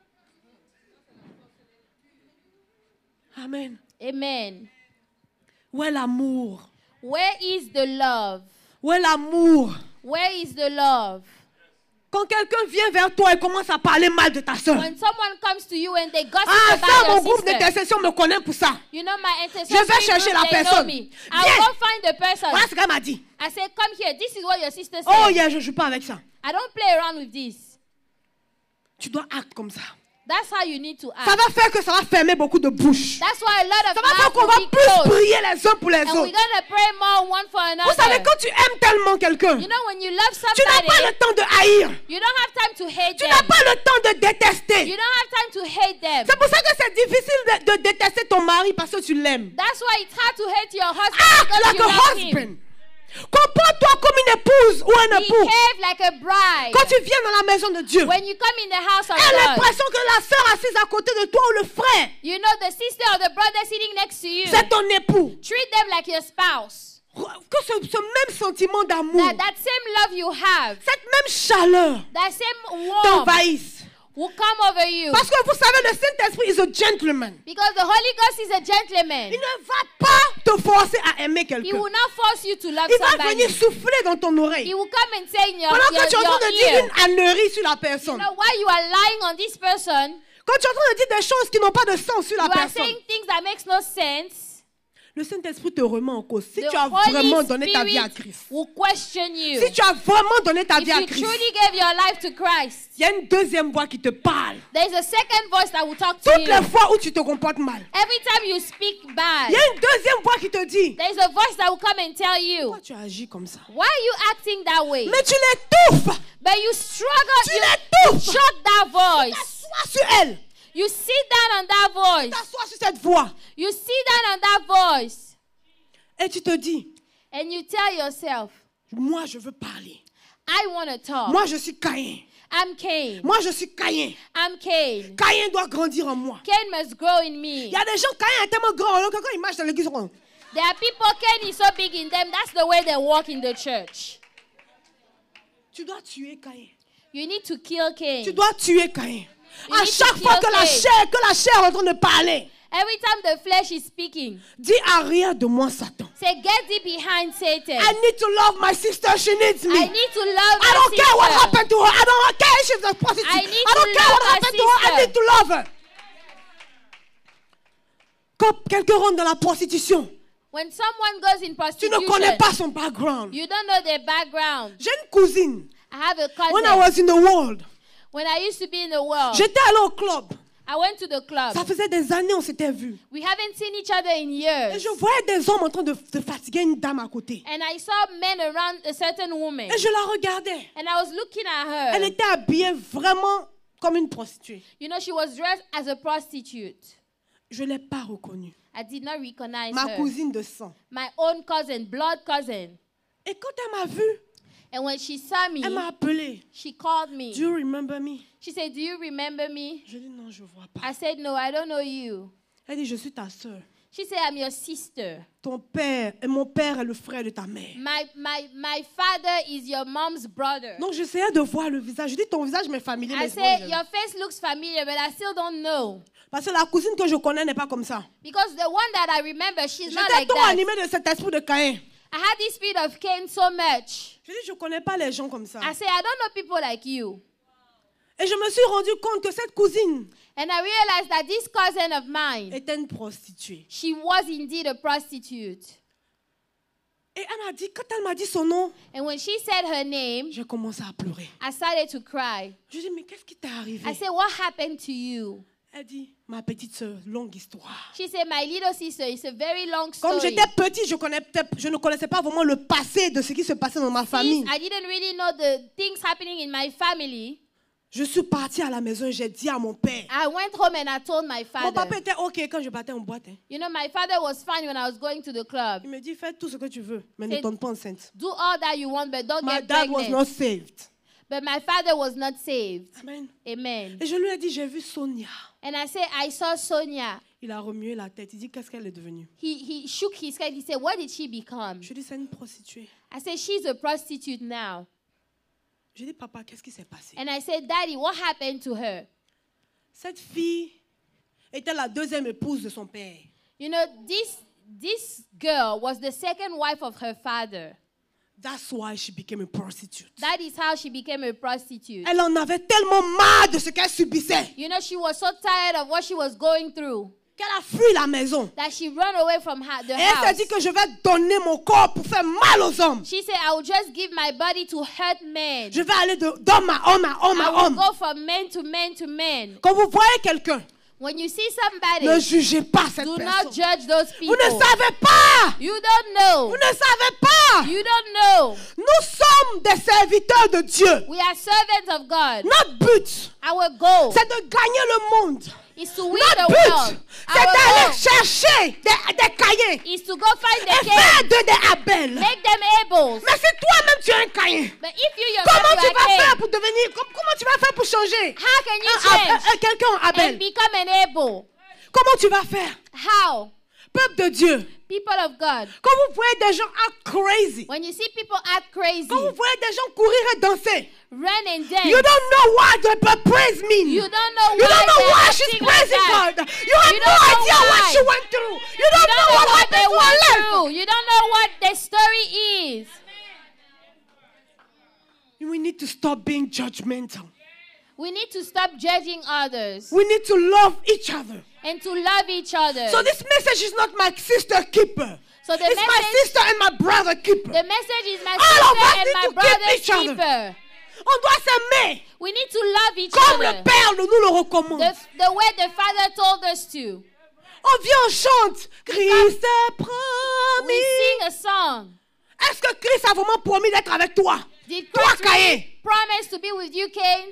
Amen. Amen. Où est l'amour? Where is the love? Où est l'amour? Where is the love? Quand quelqu'un vient vers toi et commence à parler mal de ta soeur. When someone comes to you and they gossip Ah, ça, about mon your groupe sister, d'intercession me connaît pour ça. you know my Je vais intercessory chercher group, la they know personne. me. Viens. I'll go find the person. Voilà ce qu'elle m'a dit. I say, come here. This is what your sister said. Oh, yeah, je ne joue pas avec ça. I don't play around with this. Tu dois acter comme ça. That's how you need to Ça act. va faire que ça va fermer beaucoup de bouches. That's why a lot of Ça va faire mouths qu'on will va be plus closed. prier les uns pour les And we're autres. gonna pray more one for Vous savez, another. quand tu aimes tellement quelqu'un, You know, when you love tu n'as pas somebody, le temps de haïr. you don't have time to hate Tu n'as them. pas le temps de détester. You don't have time to hate them. C'est pour ça que c'est difficile de détester ton mari parce que tu l'aimes. That's why it's hard to hate your husband Act because like you a love him. husband. Comporte-toi comme une épouse ou un époux. Behave like a bride. Quand tu viens dans la maison de Dieu, When you come in the house of aie God, l'impression que la sœur assise à côté de toi ou le frère, you know the sister or the brother sitting next to you. c'est ton époux. Treat them like your spouse. Que ce même sentiment d'amour, That same love you have, cette même chaleur that same warmth t'envahisse. will come over you. Parce que vous savez, le Saint-Esprit is a gentleman. Because the Holy Ghost is a gentleman. Il ne va pas te forcer à aimer He quelqu'un. will not force you to love Il va somebody. venir souffler dans ton He oreille. will come and say in your, Pendant que tu es en train de dire ear, une ânerie sur la you personne. know, while you are lying on this person, Quand tu es en train de dire des choses qui n'ont pas de sens sur la you are personne. saying things that makes no sense. Le Saint-Esprit te remet en cause. Si The tu as vraiment Holy donné ta vie à Spirit Christ. will question you. Si tu as vraiment donné ta If vie à you Christ. truly gave your life to Christ, Il y a une deuxième voix qui te parle. there is a second voice that will talk to Toutes you. les fois où tu te comportes mal. Every time you speak Il bad, y a une deuxième voix qui te dit. there is a voice that will come and tell you, Pourquoi tu agis comme ça? why are you acting that way? Mais tu l'étouffes. But you struggle, Tu you l'étouffes. shut that voice. T'assois sur elle. You sit down on that voice. T'assois sur cette voix. You sit down on that voice. Et tu te dis, And you tell yourself, moi je veux parler. I want to talk. Moi je suis Caïn. I'm Cain. Moi je suis Caïn. I'm Cain. Caïn doit grandir en moi. Cain must grow in me. Il y a des gens, Caïn est tellement grand, alors que quand ils marchent dans l'église, ils sont... There are people, Cain is so big in them, that's the way they walk in the church. Tu dois tuer Caïn. You need to kill Cain. Tu dois tuer Caïn. You À need to chaque fois kill que la Cain. chair est en train de parler, Every time the flesh is speaking, dis arrière de moi, Satan. say, get thee behind Satan. I need to love my sister. She needs me. I need to love I my don't care what sister. happened to her. I don't care if she's a prostitute. I need I don't to care love what my happened to her. I sister. need to love her. Quand quelqu'un rentre dans la prostitution, When someone goes in tu prostitution, ne connais pas son background. you don't know their background. J'ai une cousine. I have a cousin. When I was in the world, When I used to be in the world, j'étais allée au club. I went to the club. Ça faisait des années on s'était vus. We haven't seen each other in Et years. je voyais des hommes en train de fatiguer une dame à côté. And I saw men around a certain woman. Et je la regardais. And I was looking at Elle her. était habillée vraiment comme une prostituée. You know, she was dressed as a prostitute. Je ne l'ai pas reconnue. I did not recognize Ma her. cousine de sang. My own cousin, blood cousin. Et quand elle m'a vue, And when she saw me, elle m'a appelée. she called me. Do you remember me? She said, do you remember me? Je dis non, je ne vois pas. I said, no, I don't know you. Elle dit, je suis ta soeur. She said, I'm your sister. Ton père et mon père est le frère de ta mère. My father is your mom's brother. Donc j'essayais de voir le visage. Je dis ton visage m'est familier. I Mais said, bon, your face looks familiar, but I still don't know. parce que la cousine que je connais n'est pas comme ça. Because the one that I remember, she's not J'étais like trop that. animée de cet esprit de Caïn. I had this spirit of Cain so much. Je dis, je ne connais pas les gens comme ça. I said, I don't know people like you. Et je me suis rendu compte que cette cousine And I realized that this cousin of mine, était une prostituée. she was indeed a prostitute. Et quand elle m'a dit son nom, And when she said her name, j'ai commencé à pleurer. I started to cry. Je dis, mais qu'est-ce qui t'est arrivé? I said, what happened to you? Elle dit, ma petite soeur, longue histoire. She said, my little sister, it's a very long Comme story. j'étais petite, je ne connaissais pas vraiment le passé de ce qui se passait dans ma famille. Since I didn't really know the things happening in my family, Je suis partie à la maison et j'ai dit à mon père. I went home and I told my Mon papa father. était OK quand je partais en boîte. Hein. You know, my father was fine when I was going to the club. Il me dit, fais tout ce que tu veux, mais ne C'est- tombe pas enceinte. Do all that you want, but don't My get dad was pregnant. not saved. But my father was not saved. Amen. Amen. Et je lui ai dit, j'ai vu Sonia. And I said, I saw Sonia. Il a remué la tête. Il dit, qu'est-ce qu'elle est devenue? He shook his head. He said, what did she become? Je lui ai dit, c'est une prostituée. I said, she's a prostitute now. Je lui ai dit, papa, qu'est-ce qui s'est passé? And I said, Daddy, what happened to her? Cette fille était la deuxième épouse de son père. You know, this girl was the second wife of her father. That's why she became a prostitute. That is how she became a prostitute. Elle en avait tellement marre de ce qu'elle subissait. You know, she was so tired of what she was going through. qu'elle a fui la maison. that she ran away from the Et elle s'est house. dit que je vais donner mon corps pour faire mal aux hommes. She said, I will just give my body to hurt men. Je vais aller d'homme à homme à homme I à will homme. go from men to men to men. Quand vous voyez quelqu'un, When you see ne somebody, jugez pas cette do not personne. judge those Vous ne people. savez pas. You don't know. Vous ne savez pas. You don't know. Nous sommes des serviteurs de Dieu. We are servants of God. Notre but, Our goal c'est de gagner le monde. is to win Notre the but, world. c'est Our d'aller goal chercher des caïns is to go find et the faire king, d'eux des Abel. make them able. Mais si toi-même tu es un caïn, But if you comment yourself tu you are vas faire king, pour devenir, comment tu vas faire pour changer how can you change quelqu'un en and Abel? become an able? Comment tu vas faire? How? Peuple de Dieu, People of God, quand vous voyez des gens act crazy, when you see people act crazy, quand vous voyez des gens courir et danser, run and dance, you don't know what the praise means. you don't know You don't know they're why she's acting like praising that. God. You have You no don't know idea what why. she went through. You You don't don't know what know what happened they to her went life. through. You don't know what the story is. We need to stop being judgmental. We need to stop judging others We need to love each other. and to love each other. So this message is not my sister keeper. So the It's my message, sister and my brother keeper. the message is my All of us sister and need my to keep brother's each other. keeper. On doit s'aimer We need to love each comme le other. Père nous le recommande. The way the Father told us to. On vient, on chante. Christ a We promis. sing a song. Est-ce que Christ a vraiment promis d'être avec toi? Did Toi, Christ Caïn. really promise to be with you, Cain?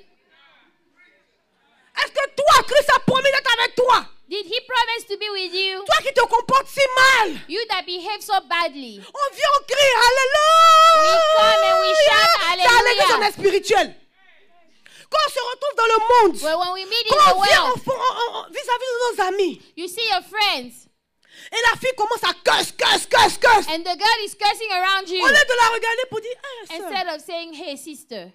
Est-ce que toi, Christ a promis d'être avec toi? Did he promise to be with you? Toi qui te comportes si mal. You that behave so badly. On vient, on crie Alléluia. We come and we shout C'est à l'église, on Hallelujah. est spirituel. Quand on se retrouve dans le monde, But when we meet in quand the on vient world, vis-à-vis de nos amis, you see your friends, et la fille commence à curse. and the girl is cursing around you Au lieu de la regarder pour dire, hey, sœur, instead of saying, "Hey, sister,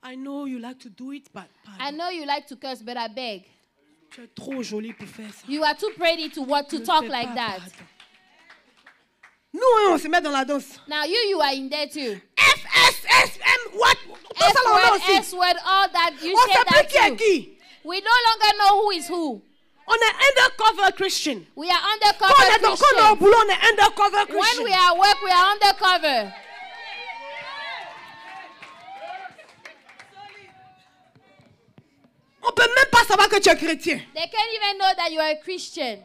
I know you like to do it, but I know you like to curse, but I beg, tu es trop jolie pour faire ça. you are too pretty to Ne talk fais like pas, that." pardon. Nous, on se met dans la danse. Now you are in there too. FSSM, what? Tout ça, S là, on est word, aussi. S word, all that you On say sait plus that qui est too. qui. We no longer know who is who. On est undercover Christian. We are Quand undercover on est au Christians. boulot, on est undercover When Christian. we are at work, we are undercover. On peut même pas savoir que tu es chrétien. They can't even know that you are a Christian.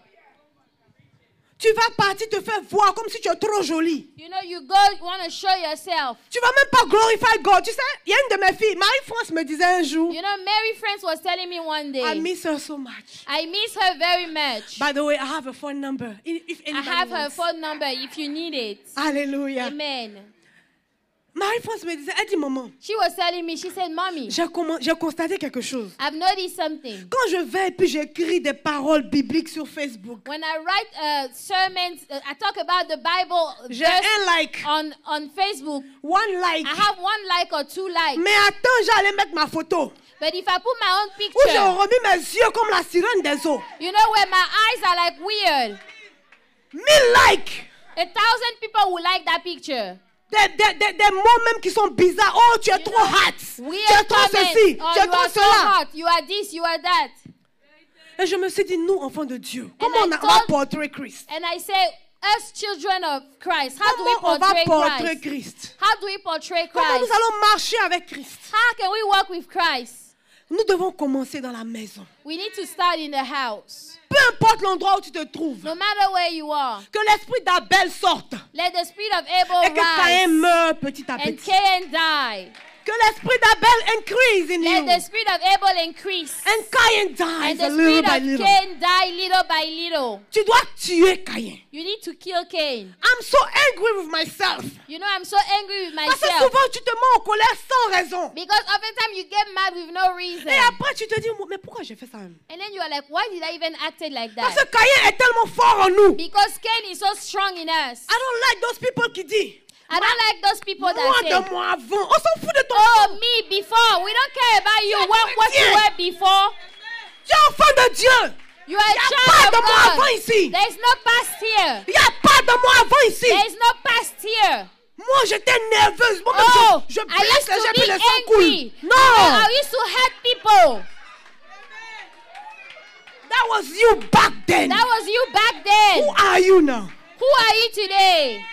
Tu vas partir te faire voir comme si tu es trop jolie. You know, you want to show yourself. Tu vas même pas glorifier God. Tu sais, il y a une de mes filles, Marie-France me disait un jour, You know, Mary France was telling me one day, I miss her so much. I miss her very much. By the way, I have a phone number. If I anybody have her wants. phone number if you need it. Alléluia. Amen. Marie-France me disait, elle dit, maman, She was telling me, she said, Mommy, j'ai constaté quelque chose. I've noticed something. Quand je vais et puis j'écris des paroles bibliques sur Facebook, When I write sermons, I talk about the Bible j'ai verse un like, on Facebook. one like. I have 1 like or 2 likes. Mais attends, j'allais mettre ma photo. But if I put my own Où j'ai picture, remis mes yeux comme la sirène des eaux. you know where my eyes are like weird. 1000 likes. 1,000 people will like that picture. Des mots même qui sont bizarres. Oh, tu es trop hot. Tu es Weird trop comments. ceci. Oh, Tu es you trop are so cela. hot. You are this. You are that. Et je me suis dit, nous, enfants de Dieu, comment I on va told- porter Christ? And I say, us children of Christ, how do we Comment on va portray porter Christ? Christ? How do we portray Comment Christ? nous allons marcher avec Christ? How can we walk with Christ? Nous devons commencer dans la maison. We need to start in the house. Peu importe l'endroit où tu te trouves. No matter where you are, Que l'esprit d'Abel sorte. let the spirit of Abel Et que Caïn rise meure petit à and petit. Cain die. Que l'esprit d'Abel increase in Let you. the spirit of Abel increase And Cain and dies the a little spirit by of little. Cain die little by little. Tu dois tuer Caïn. You need to kill Cain. I'm so angry with myself. You know, I'm so angry with Parce que myself souvent tu te mets en colère sans raison. because oftentimes you get mad with no reason. Et après tu te dis, mais pourquoi j'ai fait ça? And then you are like, why did I even act like Parce that? que Caïn est tellement fort en nous. Because Cain is so strong in us. I don't like those people qui disent, I don't like those people moi that say, de moi avant. On s'en fout de ton oh, temps. me before. We don't care about you, Tu es what you chrétien. were before. Tu es enfant de Dieu. You are a Il n'y a child pas of de moi avant God. ici. There is no past here. Il n'y a pas de moi avant ici. There is no past here. Moi j'étais nerveuse. Moi Oh, je I blesse used les to gens be puis les sang angry. coule. Non. I used to hurt people. That was you back then. That was you back then. Who are you now? Who are you today?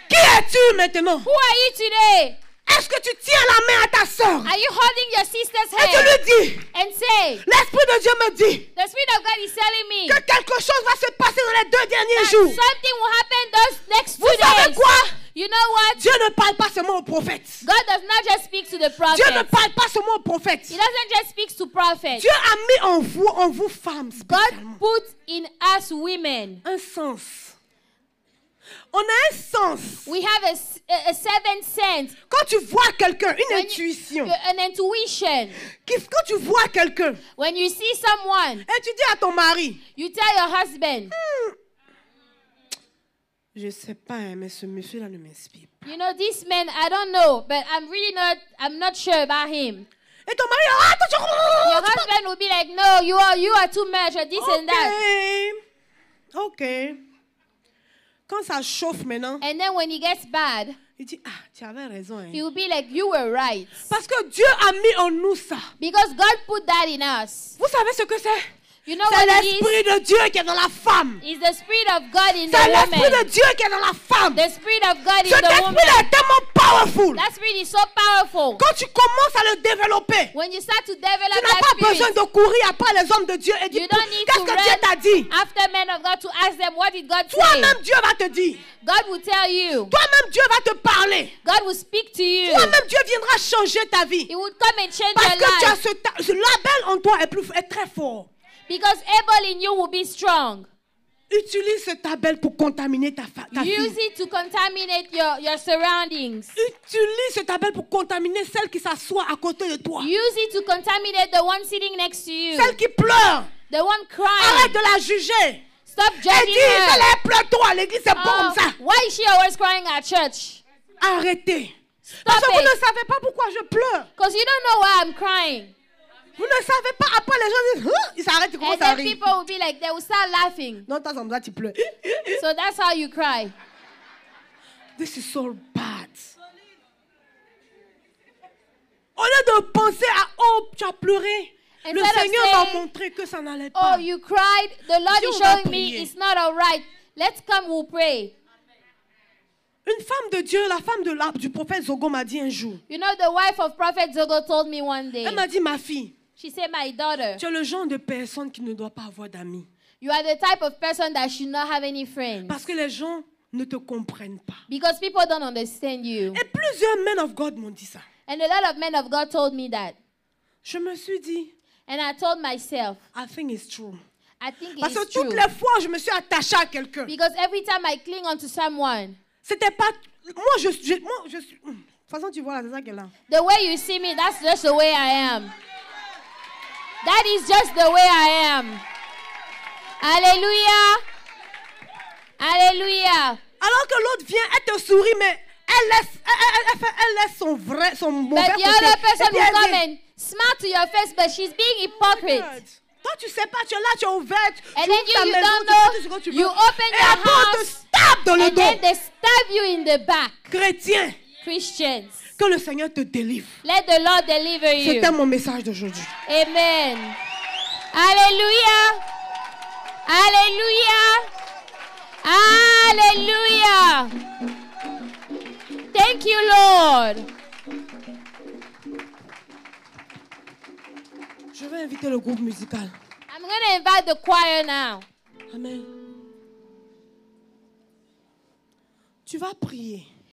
Qui es-tu maintenant? Who are you today? Est-ce que tu tiens la main à ta sœur Are you holding your sister's et tu hand lui dis, and say, l'Esprit de Dieu me dit the Spirit of God is telling me que quelque chose va se passer dans les 2 derniers that jours. something will happen those next 2 Vous savez days. quoi? You know what? Dieu ne parle pas seulement aux prophètes. God does not just speak to the Dieu ne prophets. parle pas seulement aux prophètes. He doesn't just speak to prophets. Dieu a mis en vous femmes spécialement, God put in us women. un sens. On a un sens. We have a seventh sense. Quand tu vois quelqu'un, une When intuition. an intuition. Quand tu vois quelqu'un When you see someone, et tu dis à ton mari, you tell your husband, je ne sais pas, hein, mais ce monsieur-là ne m'inspire pas. you know, this man, I don't know, but I'm not sure about him. Et ton mari, ah, attention. Your husband will be like, no, you are too much, or this and that. Ok. Quand ça chauffe maintenant, And then when he gets bad, il dit, ah, tu avais raison. Hein. he will be like, you were right. Parce que Dieu a mis en nous ça. Because God put that in us. Vous savez ce que c'est? You know C'est what it is? l'Esprit de Dieu qui est dans la femme. It's the Spirit of God in C'est the l'Esprit de woman. Dieu qui est dans la femme. The Spirit of God in Cet the esprit woman. est tellement powerful. That Spirit is so powerful. Quand tu commences à le développer, When you start to tu develop n'as that pas besoin Spirit, de courir après les hommes de Dieu et dire, you don't need qu'est-ce to que Dieu t'a run dit? after men of God to ask them, what did God say? Toi-même, Dieu va te dire. God will tell you. Toi-même, Dieu va te parler. God will speak to you. Toi-même, Dieu viendra changer ta vie. He will come and change Parce your que tu as life. ce label en toi est très fort. Because Abel in you will be strong. Utilise ce label pour contaminer ta Use fille. it to contaminate your surroundings. Utilise ce label pour contaminer celle qui s'assoit à côté de toi. Use it to contaminate the one sitting next to you. Celle qui pleure. The one Arrête crying. de la juger. Stop Et judging dis, her. elle pleure toi à l'église, c'est pas comme ça. Why is she always crying at church? Arrêtez. Stop Parce que vous it. ne savez pas pourquoi je pleure. Because you don't know why I'm crying. Vous ne savez pas. Après, les gens disent, ils s'arrêtent, ils And commencent à then rire. people will be like, they will start laughing. Non, t'as comme ça, tu pleures. So that's how you cry. This is so bad. Au lieu de penser à, oh, tu as pleuré. Le Instead of Seigneur m'a saying, montré que ça n'allait pas. Oh, you cried. The Lord Dieu is va showing me prier. it's not all right. Let's come, we'll pray. Une femme de Dieu, la femme du prophète Zogo m'a dit un jour. You know, the wife of Prophet Zogo told me one day. Elle m'a dit, ma fille, She said, my daughter, tu es le genre de personne qui ne doit pas avoir d'amis. you are the type of person that should not have any friends. Parce que les gens ne te comprennent pas. Because people don't understand you. Et plusieurs men of God m'ont dit ça. And a lot of men of God told me that. Je me suis dit, And I told myself, I think it's true. I think Parce it's que toutes true. les fois, je me suis attachée à quelqu'un. Because every time I cling onto someone, C'était pas... Moi, je suis... De toute façon, tu vois là, c'est ça qu'elle a. the way you see me, that's just the way I am. That is just the way I am. Hallelujah. Hallelujah. Alors que l'autre vient, elle te sourit, mais elle laisse son mauvais But côté. the other person Et puis will elle come dit, and smile to your face, but she's being hypocrite. toi, tu sais pas, tu es là, tu es ouverte. And tu then ouvres ta you maison, don't tu fais tout ce que know. tu veux. You open Et your après, on te house, tape dans le and then dos. they stab you in the back. Chrétien, Christians, que le Seigneur te délivre. let the Lord deliver you. C'était mon message d'aujourd'hui. Amen. Hallelujah. Hallelujah. Hallelujah. Thank you, Lord. Je vais inviter le groupe musical. I'm going to invite the choir now. Amen. Tu vas prier.